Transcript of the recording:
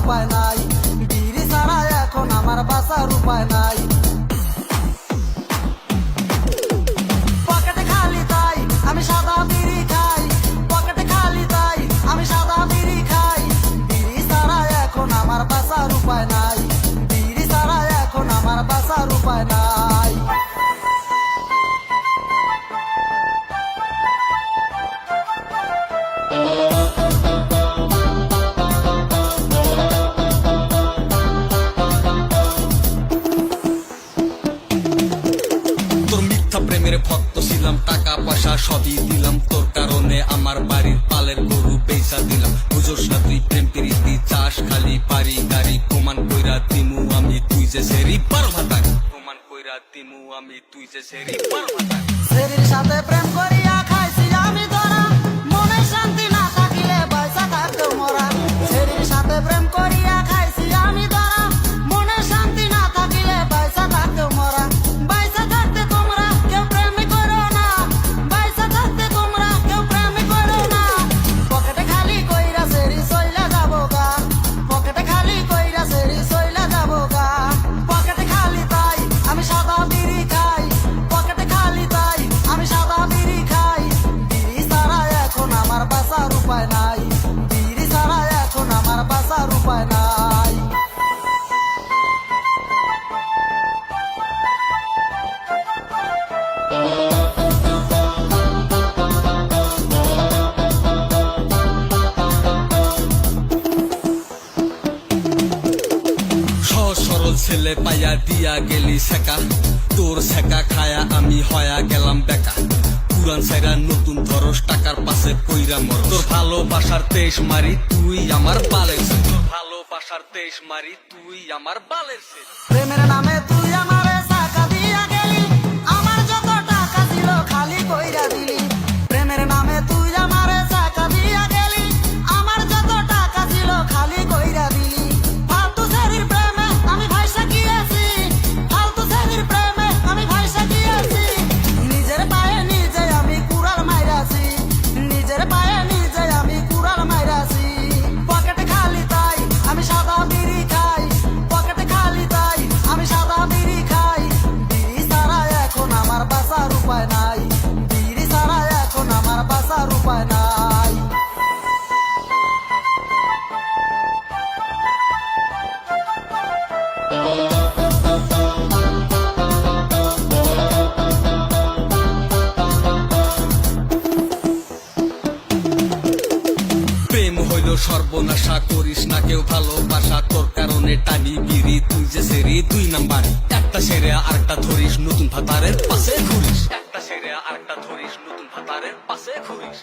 উপায় নাই, বিড়ি ছাড়া এখন আমার বাঁচার উপায় নাই। পকেটে খালি তাই আমি সাদা বিড়ি খাই, পকেটে খালি তাই আমি সাদা বিড়ি খাই। বিড়ি ছাড়া এখন আমার বাঁচার উপায় নাই, বিড়ি ছাড়া এখন আমার বাঁচার উপায় নাই। প্রেমের ভক্ত ছিলাম, টাকা পয়সা সবই দিলাম, তোর কারণে আমার বাড়ির পালের গরু বেচা দিলাম। বুঝোস না তুই প্রেম প্রীতি চাষ খালি পারি গাড়ি, প্রমাণ কইরা দিমু আমি তুই যে সেরি পারভাতার, প্রমাণ কইরা দিমু আমি তুই যে সেরি পারভাতার। সেরির সাথে প্রেম করিয়া খাইছি আমি ধরা, মনে শান্তি না থাকিলে পয়সা থাকতো মরা। সেরির সাথে প্রেম করিয়া খাইছি আমি ধরা, মনে শান্তি না থাকিলে পয়সা থাকতো মরা। পয়সা থাকতে তোমরা কেউ প্রেম করো না, পয়সা থাকতে তোমরা কেউ প্রেম করো না। পকেটে খালি কইরা সেরি সইলা যাবো গা, পকেটে খালি কইরা সেরি সইলা যাবো গা। পকেটে খালি তাই আমি সাদা বিড়ি খাই, পকেটে খালি তাই আমি সাদা বিড়ি খাই। বিড়ি ছাড়া এখন আমার বাঁচার উপায় নাই, বিড়ি ছাড়া এখন আমার বাঁচার উপায় নাই। সরল ছেলে পাইয়া দিয়া গেলি শেখা, তোর শেখা খায়া আমি হয়া গেলাম বেকা। পুরান সাইরা নতুন ধরস, টাকার পাশে কইরা মর। তোর ভালোবাসার তেইশ মারি তুই আমার বালের, তোর ভালোবাসার তেইশ মারি তুই আমার বালের। প্রেমের নামে তুই আমারে টাকা দিয়া গেলি, আমার যত টাকা ছিল খালি কইরা দিলি। প্রেমের নামে তুই আমারে টাকা দিয়া গেলি, আমার যত টাকা ছিল খালি কইরা দিলি। ফালতু ছেড়ির প্রেমে আমি ভাইসা গিয়েছি, ফালতু ছেড়ির প্রেমে আমি ভাইসা গিয়েছি। নিজের পায়ে নিজে আমি কুড়াল মাইরাছি, নিজের পায়ে নিজে আমি কুড়াল মাইরাছি। পকেটে খালি তাই আমি সাদা বিড়ি খাই, পকেটে খালি তাই আমি সাদা বিড়ি খাই। বিড়ি ছাড়া এখন আমার বাঁচার উপায় নাই, বিড়ি ছাড়া এখন আমার বাঁচার উপায় নাই। প্রেম হইল সর্বনাশা, করিস না কেউ ভালোবাসা, তোর কারণে টানি বিড়ি তুই যে সেরি দুই নাম্বার। একটা সেরে আরেকটা ধরিস, নতুন ভাতারের পাশে ঘুরিস, একটা সেরে আরেকটা ধরিস, নতুন ভাতারের পাশে ঘুরিস।